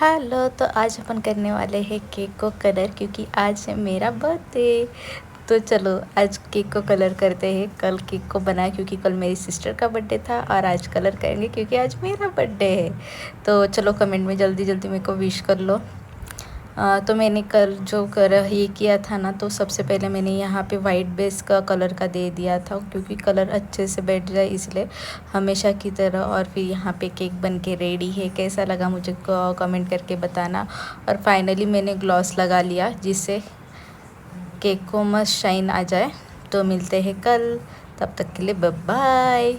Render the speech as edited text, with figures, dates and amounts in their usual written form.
Hello, तो आज अपन करने वाले हैं केक को कलर, क्योंकि आज है मेरा बर्थडे। तो चलो आज केक को कलर करते हैं। कल केक को बनाया क्योंकि कल मेरी सिस्टर का बर्थडे था, और आज कलर करेंगे क्योंकि आज मेरा बर्थडे है। तो चलो कमेंट में जल्दी जल्दी मेरे को विश कर लो। तो मैंने कल जो कर ये किया था ना, तो सबसे पहले मैंने यहाँ पे वाइट बेस का कलर का दे दिया था, क्योंकि कलर अच्छे से बैठ जाए इसलिए, हमेशा की तरह। और फिर यहाँ पे केक बन के रेडी है। कैसा लगा मुझे कमेंट करके बताना। और फाइनली मैंने ग्लॉस लगा लिया, जिससे केक को मस्त शाइन आ जाए। तो मिलते हैं कल, तब तक के लिए बाय बाय।